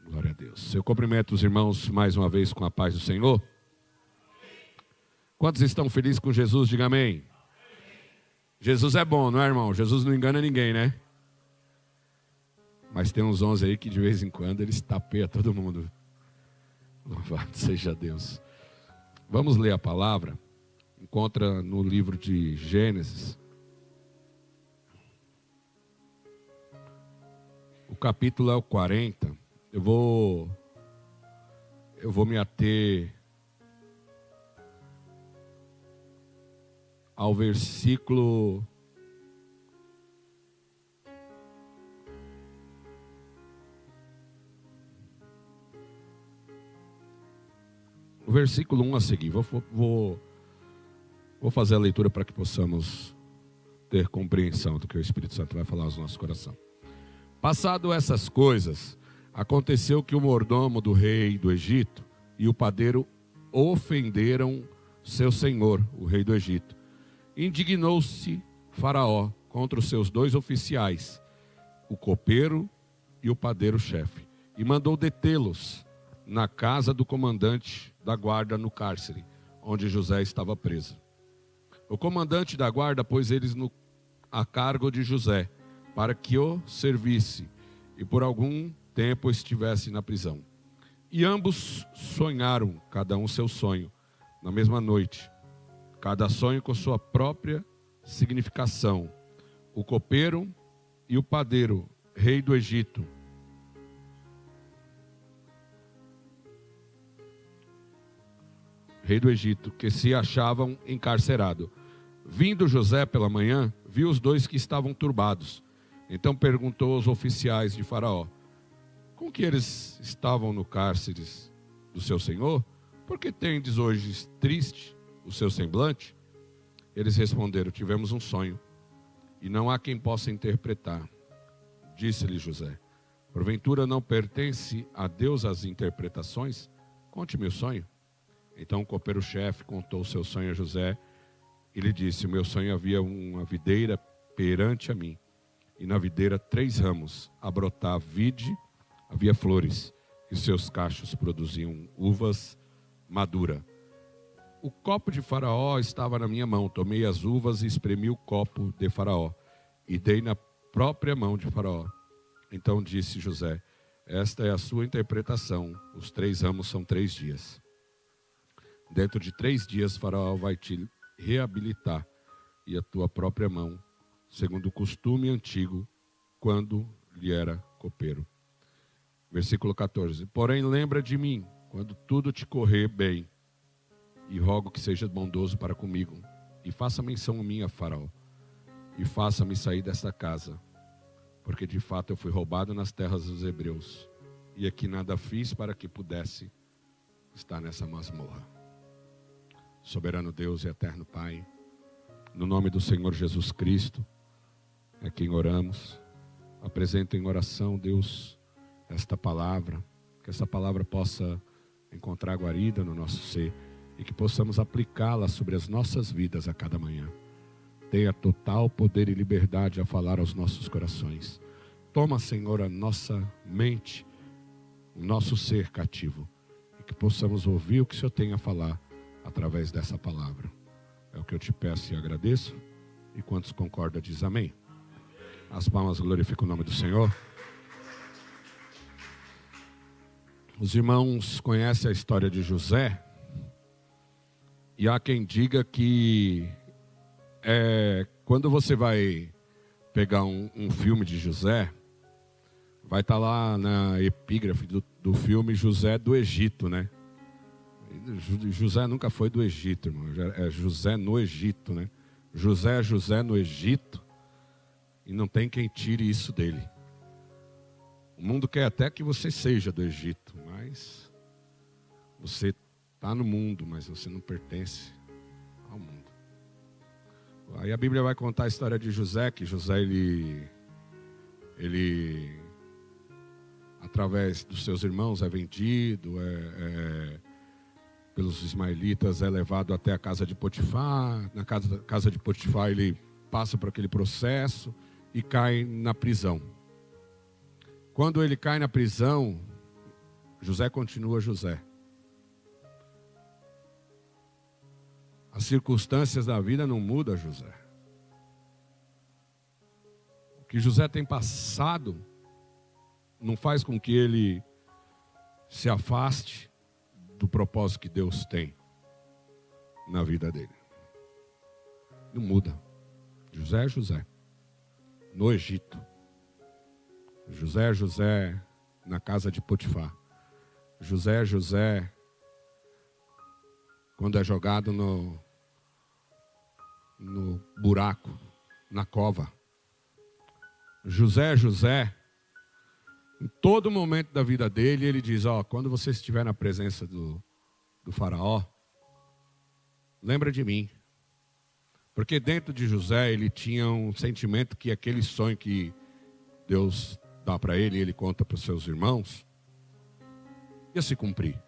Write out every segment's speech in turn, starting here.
Glória a Deus. Eu cumprimento os irmãos mais uma vez com a paz do Senhor. Quantos estão felizes com Jesus? Diga amém. Jesus é bom, não é, irmão? Jesus não engana ninguém, né? Mas tem uns 11 aí que de vez em quando eles tapeiam todo mundo. Louvado seja Deus. Vamos ler a palavra. Encontra no livro de Gênesis. O capítulo é o 40. Eu vou me ater ao versículo o versículo 1 a seguir. Vou fazer a leitura para que possamos ter compreensão do que o Espírito Santo vai falar aos nossos corações. Passado essas coisas, aconteceu que o mordomo do rei do Egito e o padeiro ofenderam seu senhor, o rei do Egito. Indignou-se Faraó contra os seus 2 oficiais, o copeiro e o padeiro-chefe, e mandou detê-los na casa do comandante da guarda no cárcere, onde José estava preso. O comandante da guarda pôs eles a cargo de José, para que o servisse e por algum tempo estivesse na prisão. E ambos sonharam, cada um seu sonho, na mesma noite, cada sonho com sua própria significação. O copeiro e o padeiro, rei do Egito, que se achavam encarcerados. Vindo José pela manhã, viu os 2 que estavam turbados. Então perguntou aos oficiais de Faraó: com que eles estavam no cárcere do seu senhor? Por que tendes hoje triste o seu semblante? Eles responderam: tivemos um sonho, e não há quem possa interpretar. Disse-lhe José: porventura não pertence a Deus as interpretações? Conte-me o sonho. Então o copeiro-chefe contou o seu sonho a José, e lhe disse: o meu sonho havia uma videira perante a mim, e na videira 3 ramos, a brotar vide, havia flores, e seus cachos produziam uvas maduras. O copo de Faraó estava na minha mão, tomei as uvas e espremi o copo de Faraó, e dei na própria mão de Faraó. Então disse José: esta é a sua interpretação, os 3 ramos são 3 dias. Dentro de 3 dias Faraó vai te reabilitar, e a tua própria mão, segundo o costume antigo, quando lhe era copeiro. Versículo 14. Porém lembra de mim, quando tudo te correr bem, e rogo que seja bondoso para comigo, e faça menção a mim a Faraó, e faça-me sair desta casa, porque de fato eu fui roubado nas terras dos hebreus, e aqui nada fiz para que pudesse estar nessa masmorra. Soberano Deus e eterno Pai, no nome do Senhor Jesus Cristo, é quem oramos. Apresento em oração, Deus, esta palavra, que essa palavra possa encontrar guarida no nosso ser e que possamos aplicá-la sobre as nossas vidas a cada manhã. Tenha total poder e liberdade a falar aos nossos corações. Toma, Senhor, a nossa mente, o nosso ser cativo, e que possamos ouvir o que o Senhor tem a falar através dessa palavra. É o que eu te peço e agradeço. E quantos concordam, diz amém. As palmas glorificam o nome do Senhor. Os irmãos conhecem a história de José. E há quem diga que quando você vai pegar um filme de José, vai estar lá na epígrafe do filme José do Egito, né? José nunca foi do Egito, irmão. É José no Egito, né? José é José no Egito, e não tem quem tire isso dele. O mundo quer até que você seja do Egito, mas você está no mundo, mas você não pertence ao mundo. Aí a Bíblia vai contar a história de José, que José ele através dos seus irmãos é vendido, pelos ismaelitas, é levado até a casa de Potifar. Na casa de Potifar ele passa por aquele processo e cai na prisão. Quando ele cai na prisão, José continua José. As circunstâncias da vida não mudam José. O que José tem passado não faz com que ele se afaste do propósito que Deus tem na vida dele. Não muda. José é José. No Egito. José é José na casa de Potifar. José é José quando é jogado no buraco, na cova. José é José em todo momento da vida dele. Ele diz, quando você estiver na presença do faraó, lembra de mim. Porque dentro de José ele tinha um sentimento que aquele sonho que Deus dá para ele, ele conta para os seus irmãos, ia se cumprir.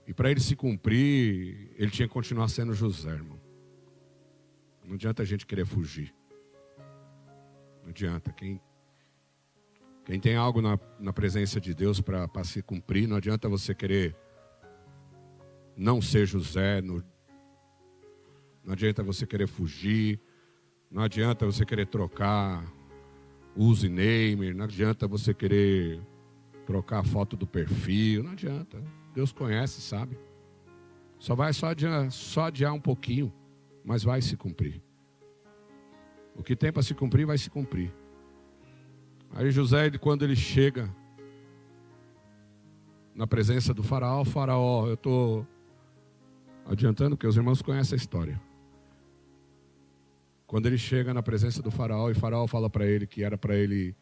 E para ele se cumprir, ele tinha que continuar sendo José, irmão. Não adianta a gente querer fugir. Não adianta. Quem tem algo na presença de Deus para se cumprir, não adianta você querer não ser José. Não adianta você querer fugir. Não adianta você querer trocar username. Não adianta você querer trocar a foto do perfil. Não adianta. Deus conhece, sabe? Só adiar um pouquinho, mas vai se cumprir. O que tem para se cumprir, vai se cumprir. Aí José, quando ele chega na presença do faraó, eu estou adiantando porque os irmãos conhecem a história. Quando ele chega na presença do faraó e o faraó fala para ele que era para ele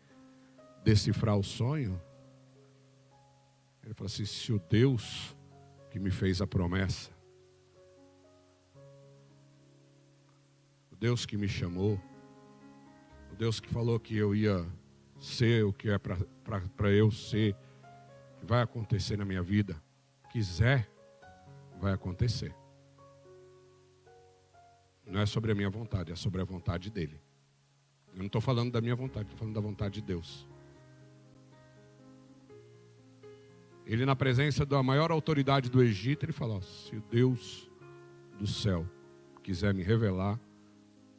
decifrar o sonho, ele fala assim, se o Deus que me fez a promessa, o Deus que me chamou, o Deus que falou que eu ia ser o que é para eu ser, que vai acontecer na minha vida, quiser, vai acontecer. Não é sobre a minha vontade, é sobre a vontade dele. Eu não estou falando da minha vontade, estou falando da vontade de Deus. Ele, na presença da maior autoridade do Egito, ele fala, se o Deus do céu quiser me revelar,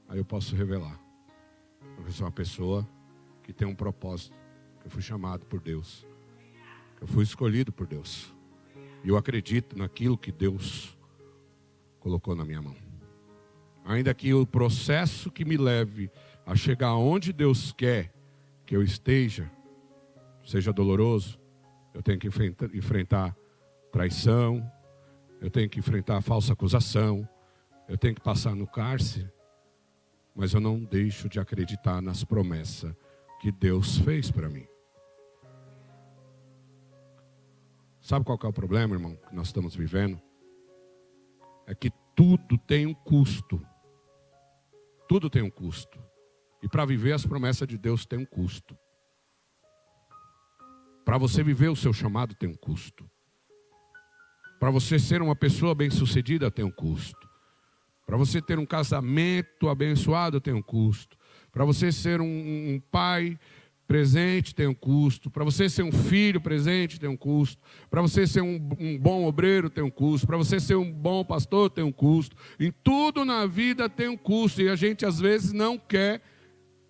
aí eu posso revelar. Eu sou uma pessoa que tem um propósito, que eu fui chamado por Deus, que eu fui escolhido por Deus. E eu acredito naquilo que Deus colocou na minha mão. Ainda que o processo que me leve a chegar onde Deus quer que eu esteja, seja doloroso, eu tenho que enfrentar traição, eu tenho que enfrentar falsa acusação, eu tenho que passar no cárcere, mas eu não deixo de acreditar nas promessas que Deus fez para mim. Sabe qual que é o problema, irmão, que nós estamos vivendo? É que tudo tem um custo. Tudo tem um custo. E para viver as promessas de Deus tem um custo. Para você viver o seu chamado tem um custo. Para você ser uma pessoa bem-sucedida tem um custo. Para você ter um casamento abençoado tem um custo. Para você ser um pai presente tem um custo. Para você ser um filho presente tem um custo. Para você ser um bom obreiro tem um custo. Para você ser um bom pastor tem um custo. Em tudo na vida tem um custo. E a gente às vezes não quer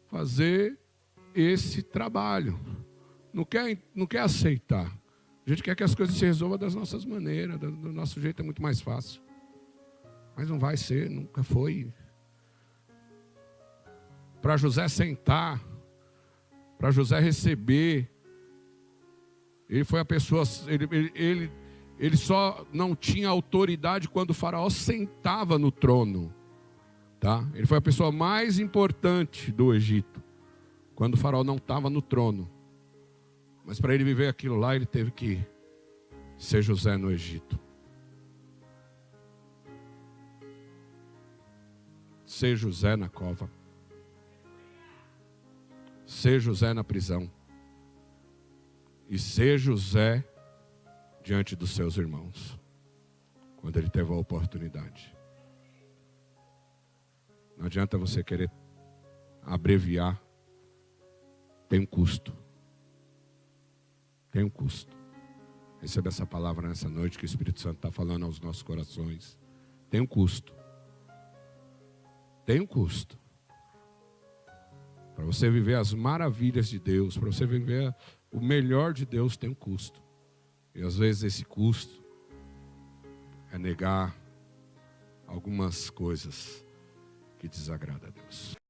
fazer esse trabalho. Não quer aceitar. A gente quer que as coisas se resolvam das nossas maneiras. Do nosso jeito é muito mais fácil. Mas não vai ser, nunca foi. Para José sentar, para José receber, ele foi a pessoa, ele só não tinha autoridade quando o faraó sentava no trono, tá? Ele foi a pessoa mais importante do Egito, quando o faraó não estava no trono. Mas para ele viver aquilo lá, ele teve que ser José no Egito. Ser José na cova. Ser José na prisão. E ser José diante dos seus irmãos. quando ele teve a oportunidade. Não adianta você querer abreviar. Tem um custo. Tem um custo. Receba essa palavra nessa noite que o Espírito Santo está falando aos nossos corações. Tem um custo. Tem um custo. Para você viver as maravilhas de Deus, para você viver o melhor de Deus, tem um custo. E às vezes esse custo é negar algumas coisas que desagradam a Deus.